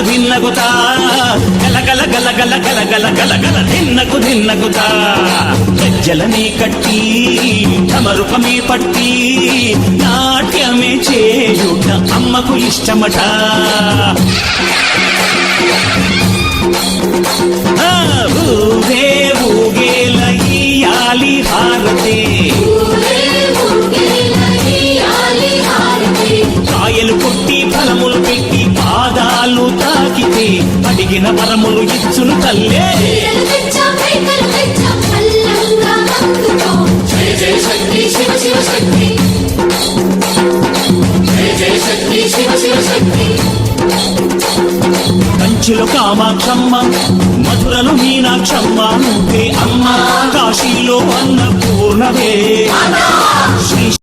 దిన్నగుతా గల గల గల గల గల గల గల గల దిన్నగుతా గజ్జలనే కట్టి తమరుకమే పట్టి నాట్యమే చేయుట అమ్మకు ఇష్టమట. ఊగే ఊగేల ఇయ్యాలి హారతే కాయలు కొట్టి ఫలములు పెట్టి పాదాలు తాకితే అడిగిన వరములు ఇచ్చును తల్లే. జయ జయ శక్తి శివ శివ శక్తి, జయ జయ శక్తి శివ శివ శక్తి. కంచిలో కామాక్షమ్మ, మధురలో మీనాక్షమ్మ నువ్వే అమ్మ, కాశీలో అన్నపూర్ణవే.